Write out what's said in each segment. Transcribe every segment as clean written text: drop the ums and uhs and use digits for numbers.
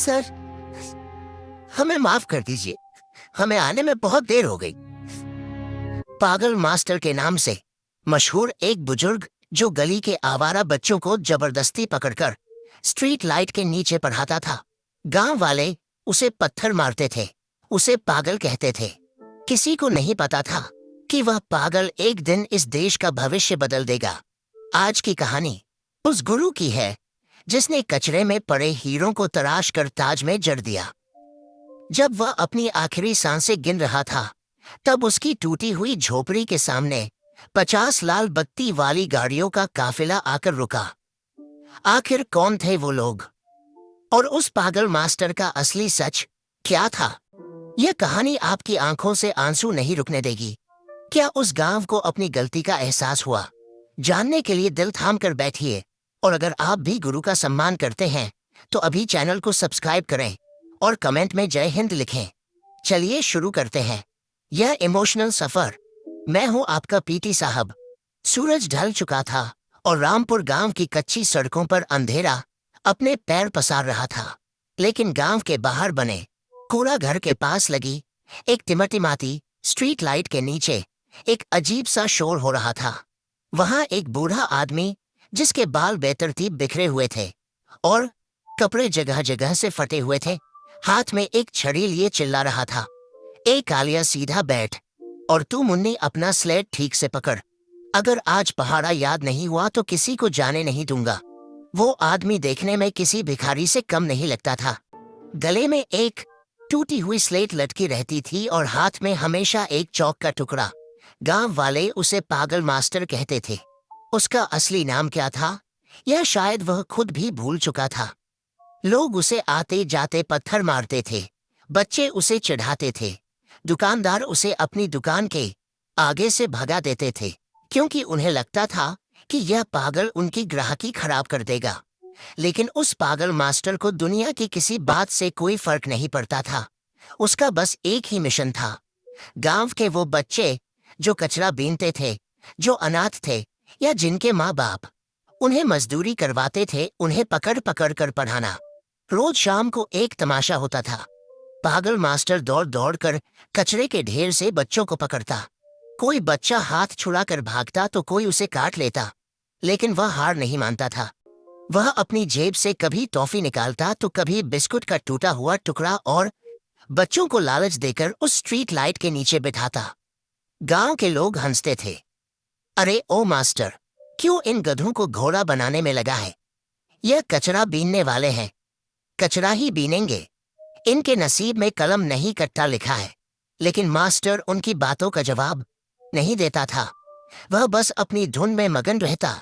Sir, हमें माफ कर दीजिए, हमें आने में बहुत देर हो गई। पागल मास्टर के नाम से मशहूर एक बुजुर्ग जो गली के आवारा बच्चों को जबरदस्ती पकड़कर स्ट्रीट लाइट के नीचे पढ़ाता था। गांव वाले उसे पत्थर मारते थे, उसे पागल कहते थे। किसी को नहीं पता था कि वह पागल एक दिन इस देश का भविष्य बदल देगा। आज की कहानी उस गुरु की है जिसने कचरे में पड़े हीरों को तराश कर ताज में जड़ दिया। जब वह अपनी आखिरी सांसें गिन रहा था, तब उसकी टूटी हुई झोपड़ी के सामने 50 लाल बत्ती वाली गाड़ियों का काफिला आकर रुका। आखिर कौन थे वो लोग, और उस पागल मास्टर का असली सच क्या था? यह कहानी आपकी आंखों से आंसू नहीं रुकने देगी। क्या उस गांव को अपनी गलती का एहसास हुआ? जानने के लिए दिल थाम कर बैठिए। और अगर आप भी गुरु का सम्मान करते हैं तो अभी चैनल को सब्सक्राइब करें और कमेंट में जय हिंद लिखें। चलिए शुरू करते हैं यह इमोशनल सफर। मैं हूं आपका पीटी साहब। सूरज ढल चुका था और रामपुर गांव की कच्ची सड़कों पर अंधेरा अपने पैर पसार रहा था। लेकिन गांव के बाहर बने कूड़ा घर के पास लगी एक टिमटिमाती स्ट्रीट लाइट के नीचे एक अजीब सा शोर हो रहा था। वहां एक बूढ़ा आदमी जिसके बाल बेतरतीब बिखरे हुए थे और कपड़े जगह जगह से फटे हुए थे, हाथ में एक छड़ी लिए चिल्ला रहा था, ए कालिया सीधा बैठ और तू मुन्नी अपना स्लेट ठीक से पकड़। अगर आज पहाड़ा याद नहीं हुआ तो किसी को जाने नहीं दूंगा। वो आदमी देखने में किसी भिखारी से कम नहीं लगता था। गले में एक टूटी हुई स्लेट लटकी रहती थी और हाथ में हमेशा एक चौक का टुकड़ा। गांव वाले उसे पागल मास्टर कहते थे। उसका असली नाम क्या था, यह शायद वह खुद भी भूल चुका था। लोग उसे आते जाते पत्थर मारते थे, बच्चे उसे चिढ़ाते थे, दुकानदार उसे अपनी दुकान के आगे से भगा देते थे, क्योंकि उन्हें लगता था कि यह पागल उनकी ग्राहकी खराब कर देगा। लेकिन उस पागल मास्टर को दुनिया की किसी बात से कोई फर्क नहीं पड़ता था। उसका बस एक ही मिशन था। गांव के वो बच्चे जो कचरा बीनते थे, जो अनाथ थे या जिनके माँ बाप उन्हें मजदूरी करवाते थे, उन्हें पकड़ पकड़ कर पढ़ाना। रोज शाम को एक तमाशा होता था। पागल मास्टर दौड़ दौड़ कर कचरे के ढेर से बच्चों को पकड़ता। कोई बच्चा हाथ छुड़ाकर भागता तो कोई उसे काट लेता, लेकिन वह हार नहीं मानता था। वह अपनी जेब से कभी टॉफी निकालता तो कभी बिस्कुट का टूटा हुआ टुकड़ा और बच्चों को लालच देकर उस स्ट्रीट लाइट के नीचे बिठाता। गांव के लोग हंसते थे, अरे ओ मास्टर, क्यों इन गधों को घोड़ा बनाने में लगा है? यह कचरा बीनने वाले हैं, कचरा ही बीनेंगे। इनके नसीब में कलम नहीं कट्टा लिखा है। लेकिन मास्टर उनकी बातों का जवाब नहीं देता था। वह बस अपनी धुन में मगन रहता।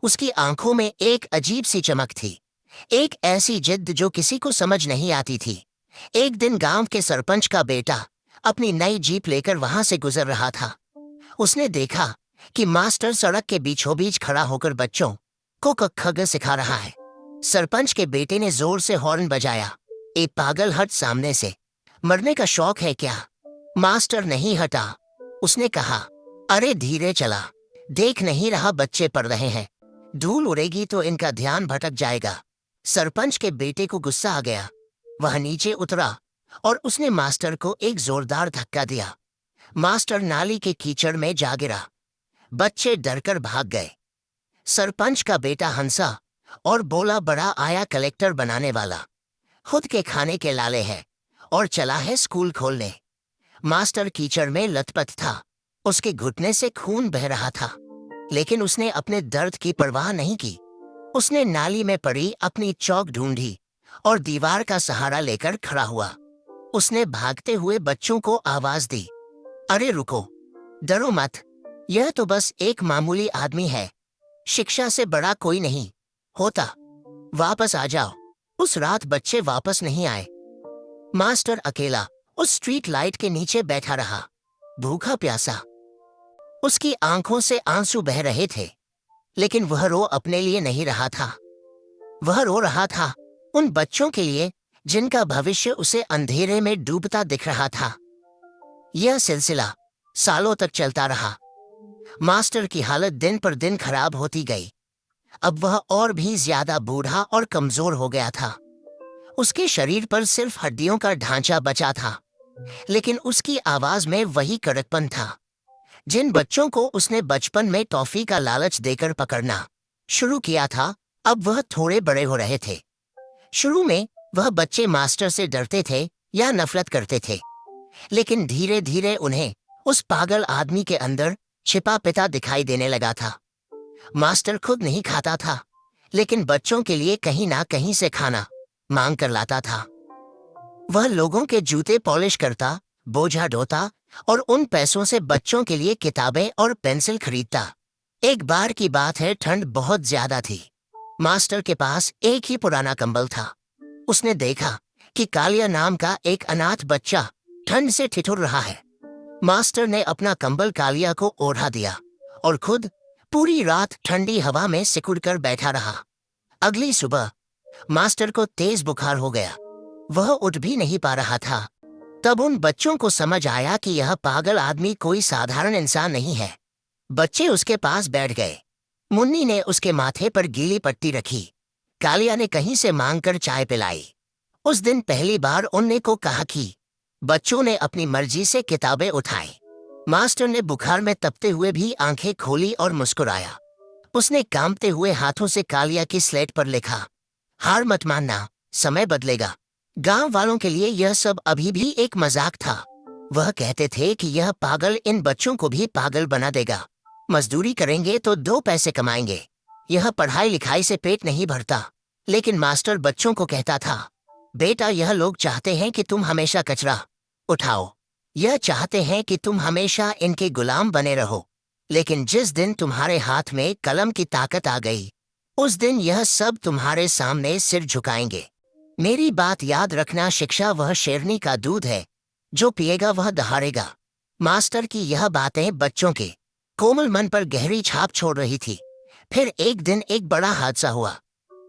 उसकी आंखों में एक अजीब सी चमक थी, एक ऐसी जिद्द जो किसी को समझ नहीं आती थी। एक दिन गांव के सरपंच का बेटा अपनी नई जीप लेकर वहां से गुजर रहा था। उसने देखा कि मास्टर सड़क के बीचों बीच खड़ा होकर बच्चों को क ख ग सिखा रहा है। सरपंच के बेटे ने जोर से हॉर्न बजाया, ए पागल हट सामने से, मरने का शौक है क्या? मास्टर नहीं हटा। उसने कहा, अरे धीरे चला, देख नहीं रहा बच्चे पढ़ रहे हैं, धूल उड़ेगी तो इनका ध्यान भटक जाएगा। सरपंच के बेटे को गुस्सा आ गया। वह नीचे उतरा और उसने मास्टर को एक जोरदार धक्का दिया। मास्टर नाली के कीचड़ में जा गिरा। बच्चे डरकर भाग गए। सरपंच का बेटा हंसा और बोला, बड़ा आया कलेक्टर बनाने वाला, खुद के खाने के लाले है और चला है स्कूल खोलने। मास्टर कीचड़ में लथपथ था, उसके घुटने से खून बह रहा था, लेकिन उसने अपने दर्द की परवाह नहीं की। उसने नाली में पड़ी अपनी चौक ढूंढी और दीवार का सहारा लेकर खड़ा हुआ। उसने भागते हुए बच्चों को आवाज दी, अरे रुको, डरो मत, यह तो बस एक मामूली आदमी है, शिक्षा से बड़ा कोई नहीं होता, वापस आ जाओ। उस रात बच्चे वापस नहीं आए। मास्टर अकेला उस स्ट्रीट लाइट के नीचे बैठा रहा, भूखा प्यासा। उसकी आंखों से आंसू बह रहे थे, लेकिन वह रो अपने लिए नहीं रहा था। वह रो रहा था उन बच्चों के लिए जिनका भविष्य उसे अंधेरे में डूबता दिख रहा था। यह सिलसिला सालों तक चलता रहा। मास्टर की हालत दिन पर दिन खराब होती गई। अब वह और भी ज्यादा बूढ़ा और कमजोर हो गया था। उसके शरीर पर सिर्फ हड्डियों का ढांचा बचा था, लेकिन उसकी आवाज में वही कड़कपन था। जिन बच्चों को उसने बचपन में टॉफी का लालच देकर पकड़ना शुरू किया था, अब वह थोड़े बड़े हो रहे थे। शुरू में वह बच्चे मास्टर से डरते थे या नफरत करते थे, लेकिन धीरे धीरे उन्हें उस पागल आदमी के अंदर छिपा पिता दिखाई देने लगा था। मास्टर खुद नहीं खाता था, लेकिन बच्चों के लिए कहीं ना कहीं से खाना मांग कर लाता था। वह लोगों के जूते पॉलिश करता, बोझा ढोता और उन पैसों से बच्चों के लिए किताबें और पेंसिल खरीदता। एक बार की बात है, ठंड बहुत ज्यादा थी। मास्टर के पास एक ही पुराना कंबल था। उसने देखा कि कालिया नाम का एक अनाथ बच्चा ठंड से ठिठुर रहा है। मास्टर ने अपना कंबल कालिया को ओढ़ा दिया और खुद पूरी रात ठंडी हवा में सिकुड़कर बैठा रहा। अगली सुबह मास्टर को तेज बुखार हो गया। वह उठ भी नहीं पा रहा था। तब उन बच्चों को समझ आया कि यह पागल आदमी कोई साधारण इंसान नहीं है। बच्चे उसके पास बैठ गए। मुन्नी ने उसके माथे पर गीली पट्टी रखी। कालिया ने कहीं से मांगकर चाय पिलाई। उस दिन पहली बार उन्ने को कहा कि बच्चों ने अपनी मर्जी से किताबें उठाई। मास्टर ने बुखार में तपते हुए भी आंखें खोली और मुस्कुराया। उसने कांपते हुए हाथों से कालिया की स्लेट पर लिखा, हार मत मानना, समय बदलेगा। गांव वालों के लिए यह सब अभी भी एक मजाक था। वह कहते थे कि यह पागल इन बच्चों को भी पागल बना देगा। मजदूरी करेंगे तो 2 पैसे कमाएंगे। यह पढ़ाई लिखाई से पेट नहीं भरता। लेकिन मास्टर बच्चों को कहता था, बेटा, यह लोग चाहते हैं कि तुम हमेशा कचरा उठाओ। यह चाहते हैं कि तुम हमेशा इनके गुलाम बने रहो। लेकिन जिस दिन तुम्हारे हाथ में कलम की ताकत आ गई, उस दिन यह सब तुम्हारे सामने सिर झुकाएंगे। मेरी बात याद रखना, शिक्षा वह शेरनी का दूध है, जो पिएगा वह दहाड़ेगा। मास्टर की यह बातें बच्चों के कोमल मन पर गहरी छाप छोड़ रही थी। फिर एक दिन एक बड़ा हादसा हुआ।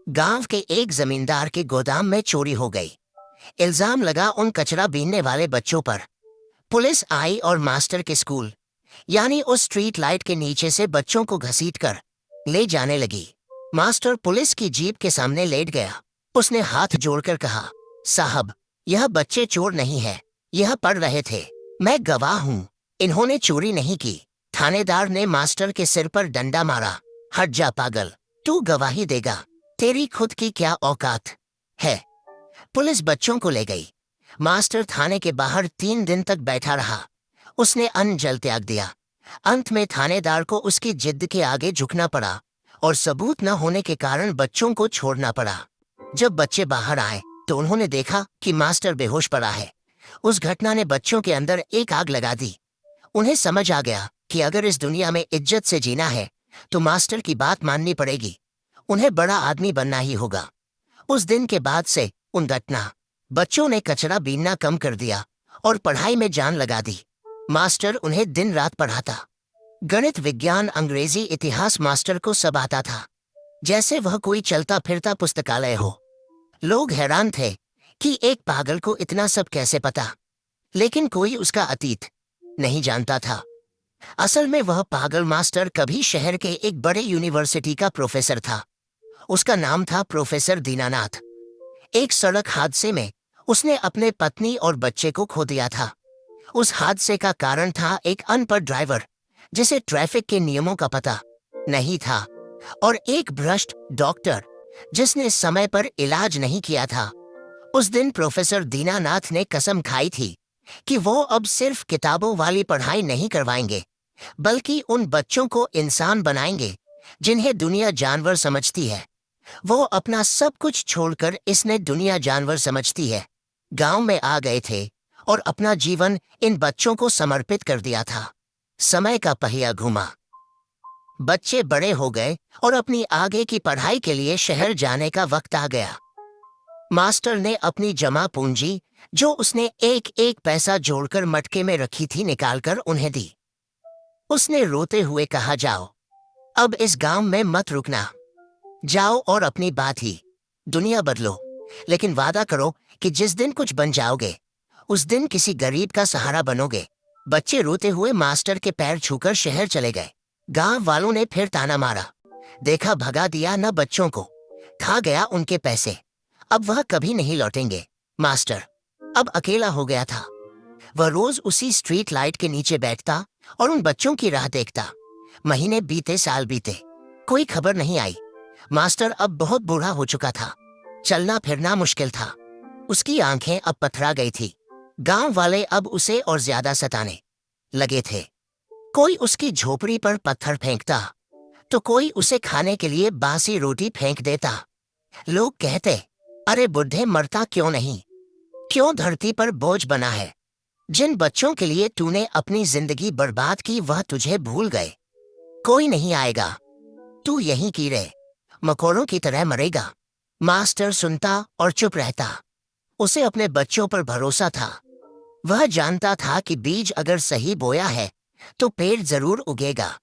गांव के एक जमींदार के गोदाम में चोरी हो गई। इल्जाम लगा उन कचरा बीनने वाले बच्चों पर। पुलिस आई और मास्टर के स्कूल यानी उस स्ट्रीट लाइट के नीचे से बच्चों को घसीटकर ले जाने लगी। मास्टर पुलिस की जीप के सामने लेट गया। उसने हाथ जोड़कर कहा, साहब, यह बच्चे चोर नहीं है, यह पढ़ रहे थे। मैं गवाह हूँ, इन्होंने चोरी नहीं की। थानेदार ने मास्टर के सिर पर डंडा मारा। हट जा पागल, तू गवाही देगा, तेरी खुद की क्या औकात है। पुलिस बच्चों को ले गई। मास्टर थाने के बाहर 3 दिन तक बैठा रहा। उसने अन्न जल त्याग दिया। अंत में थानेदार को उसकी जिद के आगे झुकना पड़ा और सबूत न होने के कारण बच्चों को छोड़ना पड़ा। जब बच्चे बाहर आए तो उन्होंने देखा कि मास्टर बेहोश पड़ा है। उस घटना ने बच्चों के अंदर एक आग लगा दी। उन्हें समझ आ गया कि अगर इस दुनिया में इज्जत से जीना है तो मास्टर की बात माननी पड़ेगी। उन्हें बड़ा आदमी बनना ही होगा। उस दिन के बाद से उन घटना बच्चों ने कचरा बीनना कम कर दिया और पढ़ाई में जान लगा दी। मास्टर उन्हें दिन रात पढ़ाता। गणित, विज्ञान, अंग्रेजी, इतिहास मास्टर को सब आता था, जैसे वह कोई चलता फिरता पुस्तकालय हो। लोग हैरान थे कि एक पागल को इतना सब कैसे पता, लेकिन कोई उसका अतीत नहीं जानता था। असल में वह पागल मास्टर कभी शहर के एक बड़े यूनिवर्सिटी का प्रोफेसर था। उसका नाम था प्रोफेसर दीनानाथ। एक सड़क हादसे में उसने अपने पत्नी और बच्चे को खो दिया था। उस हादसे का कारण था एक अनपढ़ ड्राइवर जिसे ट्रैफिक के नियमों का पता नहीं था, और एक भ्रष्ट डॉक्टर जिसने समय पर इलाज नहीं किया था। उस दिन प्रोफेसर दीनानाथ ने कसम खाई थी कि वो अब सिर्फ किताबों वाली पढ़ाई नहीं करवाएंगे, बल्कि उन बच्चों को इंसान बनाएंगे जिन्हें दुनिया जानवर समझती है। वो अपना सब कुछ छोड़कर इसने दुनिया जानवर समझती है गांव में आ गए थे और अपना जीवन इन बच्चों को समर्पित कर दिया था। समय का पहिया घूमा। बच्चे बड़े हो गए और अपनी आगे की पढ़ाई के लिए शहर जाने का वक्त आ गया। मास्टर ने अपनी जमा पूंजी, जो उसने एक एक पैसा जोड़कर मटके में रखी थी, निकालकर उन्हें दी। उसने रोते हुए कहा, जाओ, अब इस गांव में मत रुकना। जाओ और अपनी बात ही दुनिया बदलो, लेकिन वादा करो कि जिस दिन कुछ बन जाओगे उस दिन किसी गरीब का सहारा बनोगे। बच्चे रोते हुए मास्टर के पैर छूकर शहर चले गए। गांव वालों ने फिर ताना मारा, देखा भगा दिया न बच्चों को, खा गया उनके पैसे। अब वह कभी नहीं लौटेंगे। मास्टर अब अकेला हो गया था। वह रोज उसी स्ट्रीट लाइट के नीचे बैठता और उन बच्चों की राह देखता। महीने बीते, साल बीते, कोई खबर नहीं आई। मास्टर अब बहुत बूढ़ा हो चुका था। चलना फिरना मुश्किल था। उसकी आंखें अब पथरा गई थी। गांव वाले अब उसे और ज्यादा सताने लगे थे। कोई उसकी झोपड़ी पर पत्थर फेंकता तो कोई उसे खाने के लिए बासी रोटी फेंक देता। लोग कहते, अरे बुढ़े मरता क्यों नहीं, क्यों धरती पर बोझ बना है। जिन बच्चों के लिए तूने अपनी जिंदगी बर्बाद की वह तुझे भूल गए। कोई नहीं आएगा, तू यहीं कीड़े मकोड़ों की तरह मरेगा। मास्टर सुनता और चुप रहता। उसे अपने बच्चों पर भरोसा था। वह जानता था कि बीज अगर सही बोया है तो पेड़ जरूर उगेगा।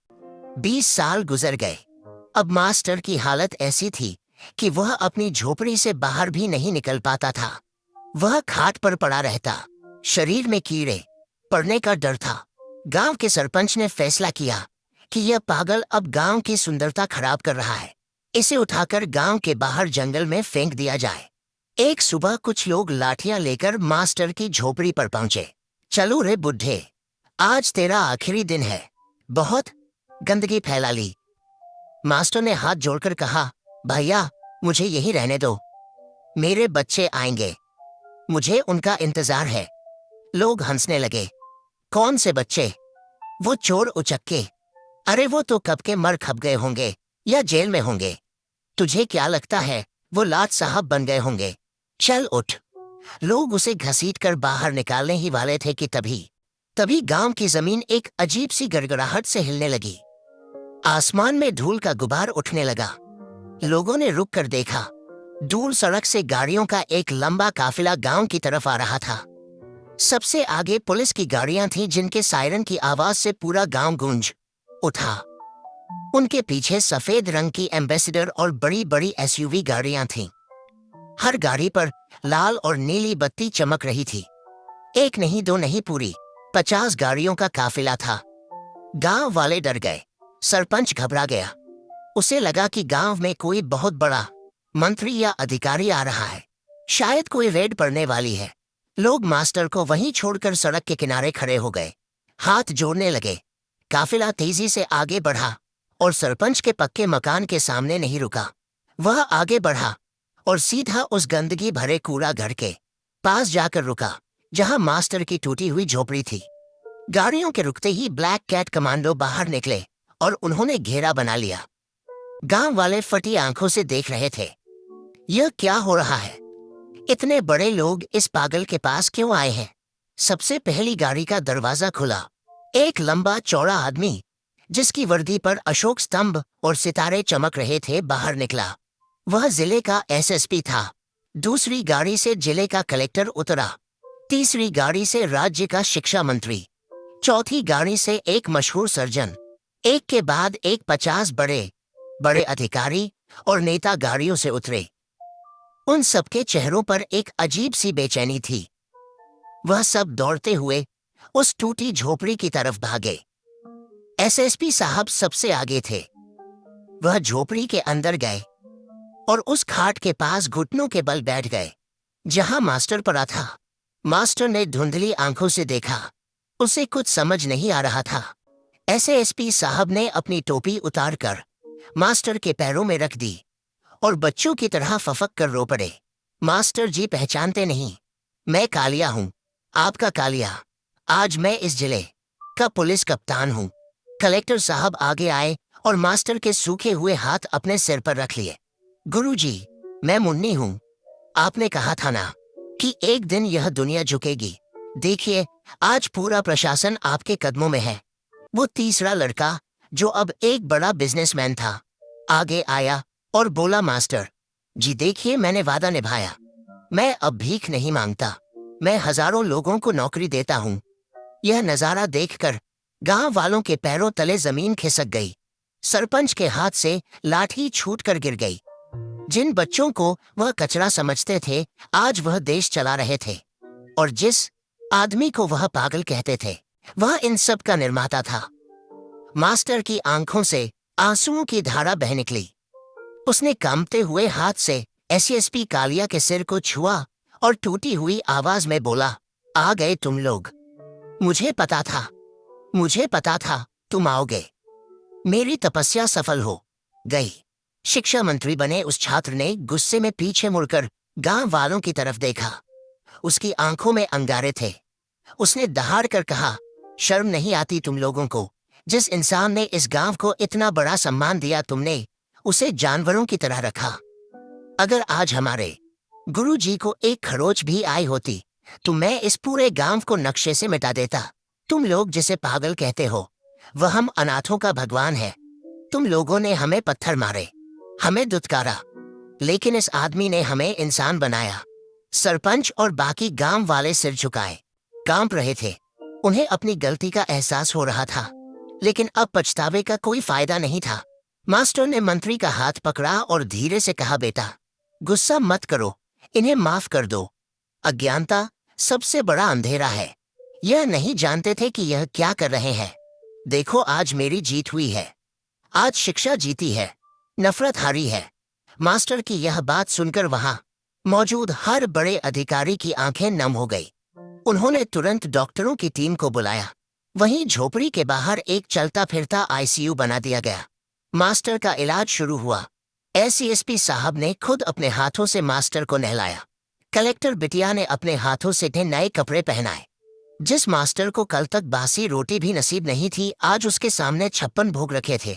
20 साल गुजर गए। अब मास्टर की हालत ऐसी थी कि वह अपनी झोपड़ी से बाहर भी नहीं निकल पाता था। वह खाट पर पड़ा रहता। शरीर में कीड़े पड़ने का डर था। गांव के सरपंच ने फैसला किया कि यह पागल अब गांव की सुंदरता खराब कर रहा है। इसे उठाकर गांव के बाहर जंगल में फेंक दिया जाए। एक सुबह कुछ लोग लाठियां लेकर मास्टर की झोपड़ी पर पहुंचे। चलो रे बुढ़े, आज तेरा आखिरी दिन है। बहुत गंदगी फैला ली। मास्टर ने हाथ जोड़कर कहा, भैया मुझे यही रहने दो, मेरे बच्चे आएंगे, मुझे उनका इंतजार है। लोग हंसने लगे। कौन से बच्चे? वो चोर उचक्के। अरे वो तो कब के मर खप गए होंगे या जेल में होंगे। तुझे क्या लगता है वो लाट साहब बन गए होंगे? चल उठ। लोग उसे घसीटकर बाहर निकालने ही वाले थे कि तभी गांव की जमीन एक अजीब सी गड़गड़ाहट से हिलने लगी। आसमान में धूल का गुबार उठने लगा। लोगों ने रुक कर देखा। दूर सड़क से गाड़ियों का एक लंबा काफिला गांव की तरफ आ रहा था। सबसे आगे पुलिस की गाड़ियां थीं जिनके सायरन की आवाज से पूरा गांव गूंज उठा। उनके पीछे सफेद रंग की एम्बेसडर और बड़ी बड़ी एसयूवी गाड़ियां थीं। हर गाड़ी पर लाल और नीली बत्ती चमक रही थी। एक नहीं, दो नहीं, पूरी 50 गाड़ियों का काफिला था। गांव वाले डर गए। सरपंच घबरा गया। उसे लगा कि गांव में कोई बहुत बड़ा मंत्री या अधिकारी आ रहा है। शायद कोई रेड पड़ने वाली है। लोग मास्टर को वहीं छोड़कर सड़क के किनारे खड़े हो गए, हाथ जोड़ने लगे। काफिला तेजी से आगे बढ़ा और सरपंच के पक्के मकान के सामने नहीं रुका। वह आगे बढ़ा और सीधा उस गंदगी भरे कूड़ा घर के पास जाकर रुका जहां मास्टर की टूटी हुई झोपड़ी थी। गाड़ियों के रुकते ही ब्लैक कैट कमांडो बाहर निकले और उन्होंने घेरा बना लिया। गांव वाले फटी आंखों से देख रहे थे। यह क्या हो रहा है? इतने बड़े लोग इस पागल के पास क्यों आए हैं? सबसे पहली गाड़ी का दरवाजा खुला। एक लंबा चौड़ा आदमी जिसकी वर्दी पर अशोक स्तंभ और सितारे चमक रहे थे बाहर निकला। वह जिले का एसएसपी था। दूसरी गाड़ी से जिले का कलेक्टर उतरा। तीसरी गाड़ी से राज्य का शिक्षा मंत्री। चौथी गाड़ी से एक मशहूर सर्जन। एक के बाद एक 50 बड़े बड़े अधिकारी और नेता गाड़ियों से उतरे। उन सबके चेहरों पर एक अजीब सी बेचैनी थी। वह सब दौड़ते हुए उस टूटी झोपड़ी की तरफ भागे। एसएसपी साहब सबसे आगे थे। वह झोपड़ी के अंदर गए और उस खाट के पास घुटनों के बल बैठ गए जहां मास्टर पड़ा था। मास्टर ने धुंधली आंखों से देखा। उसे कुछ समझ नहीं आ रहा था। एसएसपी साहब ने अपनी टोपी उतारकर मास्टर के पैरों में रख दी और बच्चों की तरह फफक कर रो पड़े। मास्टर जी, पहचानते नहीं? मैं कालिया हूँ, आपका कालिया। आज मैं इस जिले का पुलिस कप्तान हूँ। कलेक्टर साहब आगे आए और मास्टर के सूखे हुए हाथ अपने सिर पर रख लिए। गुरुजी, मैं मुन्नी हूँ। आपने कहा था ना कि एक दिन यह दुनिया झुकेगी। देखिए, आज पूरा प्रशासन आपके कदमों में है। वो तीसरा लड़का जो अब एक बड़ा बिजनेसमैन था आगे आया और बोला, मास्टर जी देखिए, मैंने वादा निभाया। मैं अब भीख नहीं मांगता। मैं हजारों लोगों को नौकरी देता हूँ। यह नजारा देखकर गांव वालों के पैरों तले जमीन खिसक गई। सरपंच के हाथ से लाठी छूटकर गिर गई। जिन बच्चों को वह कचरा समझते थे आज वह देश चला रहे थे, और जिस आदमी को वह पागल कहते थे वह इन सब का निर्माता था। मास्टर की आंखों से आंसुओं की धारा बह निकली। उसने कांपते हुए हाथ से एसएसपी कालिया के सिर को छुआ और टूटी हुई आवाज में बोला, आ गए तुम लोग। मुझे पता था, मुझे पता था तुम आओगे। मेरी तपस्या सफल हो गई। शिक्षा मंत्री बने उस छात्र ने गुस्से में पीछे मुड़कर गांव वालों की तरफ देखा। उसकी आंखों में अंगारे थे। उसने दहाड़ कर कहा, शर्म नहीं आती तुम लोगों को? जिस इंसान ने इस गांव को इतना बड़ा सम्मान दिया, तुमने उसे जानवरों की तरह रखा। अगर आज हमारे गुरुजी को एक खरोच भी आई होती तो मैं इस पूरे गांव को नक्शे से मिटा देता। तुम लोग जिसे पागल कहते हो, वह हम अनाथों का भगवान है। तुम लोगों ने हमें पत्थर मारे, हमें दुत्कारा, लेकिन इस आदमी ने हमें इंसान बनाया। सरपंच और बाकी गांव वाले सिर झुकाए, कांप रहे थे। उन्हें अपनी गलती का एहसास हो रहा था, लेकिन अब पछतावे का कोई फायदा नहीं था। मास्टर ने मंत्री का हाथ पकड़ा और धीरे से कहा, बेटा गुस्सा मत करो, इन्हें माफ कर दो। अज्ञानता सबसे बड़ा अंधेरा है। यह नहीं जानते थे कि यह क्या कर रहे हैं। देखो, आज मेरी जीत हुई है, आज शिक्षा जीती है, नफरत हारी है। मास्टर की यह बात सुनकर वहां मौजूद हर बड़े अधिकारी की आंखें नम हो गई। उन्होंने तुरंत डॉक्टरों की टीम को बुलाया। वहीं झोपड़ी के बाहर एक चलता फिरता आईसीयू बना दिया गया। मास्टर का इलाज शुरू हुआ। एसएसपी साहब ने खुद अपने हाथों से मास्टर को नहलाया। कलेक्टर बिटिया ने अपने हाथों से नए कपड़े पहनाए। जिस मास्टर को कल तक बासी रोटी भी नसीब नहीं थी, आज उसके सामने 56 भोग रखे थे।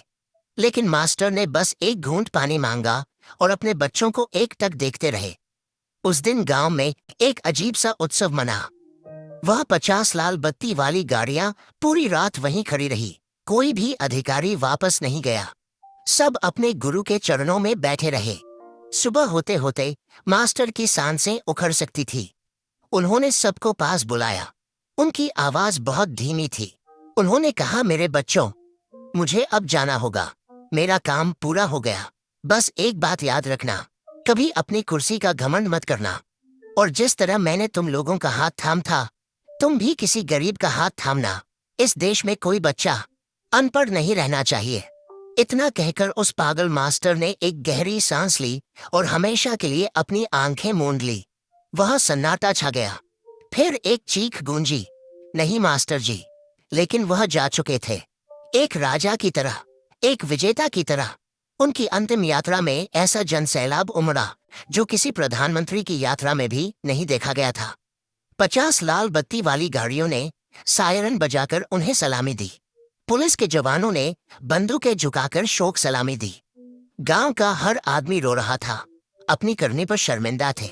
लेकिन मास्टर ने बस एक घूंट पानी मांगा और अपने बच्चों को एकटक देखते रहे। उस दिन गांव में एक अजीब सा उत्सव मना। वह 50 लाल बत्ती वाली गाड़ियां पूरी रात वहीं खड़ी रही। कोई भी अधिकारी वापस नहीं गया। सब अपने गुरु के चरणों में बैठे रहे। सुबह होते होते मास्टर की सांसें उखड़ सकती थी। उन्होंने सबको पास बुलाया। उनकी आवाज बहुत धीमी थी। उन्होंने कहा, मेरे बच्चों, मुझे अब जाना होगा। मेरा काम पूरा हो गया। बस एक बात याद रखना, कभी अपनी कुर्सी का घमंड मत करना। और जिस तरह मैंने तुम लोगों का हाथ थाम था, तुम भी किसी गरीब का हाथ थामना। इस देश में कोई बच्चा अनपढ़ नहीं रहना चाहिए। इतना कहकर उस पागल मास्टर ने एक गहरी सांस ली और हमेशा के लिए अपनी आंखें मूंद ली। वह सन्नाटा छा गया। फिर एक चीख गूंजी, नहीं मास्टर जी, लेकिन वह जा चुके थे। एक राजा की तरह, एक विजेता की तरह। उनकी अंतिम यात्रा में ऐसा जनसैलाब उमड़ा जो किसी प्रधानमंत्री की यात्रा में भी नहीं देखा गया था। 50 लाल बत्ती वाली गाड़ियों ने सायरन बजाकर उन्हें सलामी दी। पुलिस के जवानों ने बंदूकें झुकाकर शोक सलामी दी। गांव का हर आदमी रो रहा था, अपनी करनी पर शर्मिंदा थे।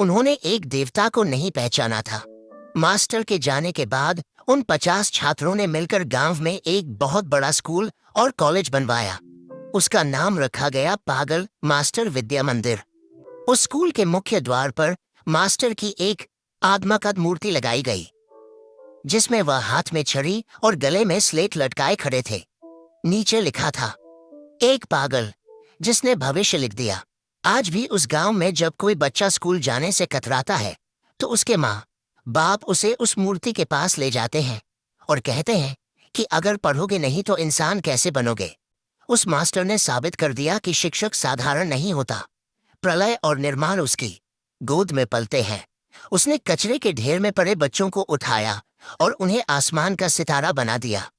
उन्होंने एक देवता को नहीं पहचाना था। मास्टर के जाने के बाद उन 50 छात्रों ने मिलकर गांव में एक बहुत बड़ा स्कूल और कॉलेज बनवाया। उसका नाम रखा गया पागल मास्टर विद्या मंदिर। उस स्कूल के मुख्य द्वार पर मास्टर की एक आदमकद मूर्ति लगाई गई, जिसमें वह हाथ में छड़ी और गले में स्लेट लटकाए खड़े थे। नीचे लिखा था, एक पागल जिसने भविष्य लिख दिया। आज भी उस गांव में जब कोई बच्चा स्कूल जाने से कतराता है तो उसके माँ बाप उसे उस मूर्ति के पास ले जाते हैं और कहते हैं कि अगर पढ़ोगे नहीं तो इंसान कैसे बनोगे। उस मास्टर ने साबित कर दिया कि शिक्षक साधारण नहीं होता। प्रलय और निर्माण उसकी गोद में पलते हैं। उसने कचरे के ढेर में पड़े बच्चों को उठाया और उन्हें आसमान का सितारा बना दिया।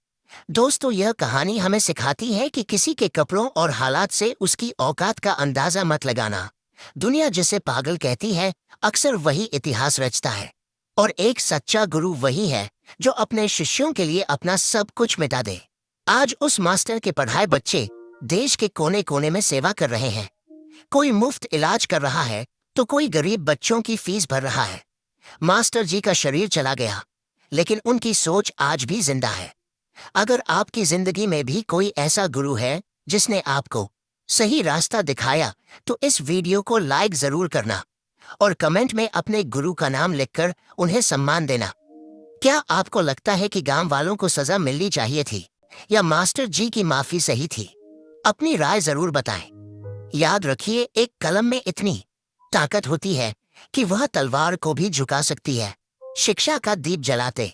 दोस्तों, यह कहानी हमें सिखाती है कि किसी के कपड़ों और हालात से उसकी औकात का अंदाजा मत लगाना। दुनिया जिसे पागल कहती है, अक्सर वही इतिहास रचता है। और एक सच्चा गुरु वही है जो अपने शिष्यों के लिए अपना सब कुछ मिटा दे। आज उस मास्टर के पढ़ाए बच्चे देश के कोने कोने में सेवा कर रहे हैं। कोई मुफ्त इलाज कर रहा है तो कोई गरीब बच्चों की फीस भर रहा है। मास्टर जी का शरीर चला गया, लेकिन उनकी सोच आज भी जिंदा है। अगर आपकी जिंदगी में भी कोई ऐसा गुरु है जिसने आपको सही रास्ता दिखाया, तो इस वीडियो को लाइक जरूर करना और कमेंट में अपने गुरु का नाम लिखकर उन्हें सम्मान देना। क्या आपको लगता है कि गांव वालों को सजा मिलनी चाहिए थी या मास्टर जी की माफी सही थी? अपनी राय जरूर बताएं। याद रखिए, एक कलम में इतनी ताकत होती है कि वह तलवार को भी झुका सकती है। शिक्षा का दीप जलाते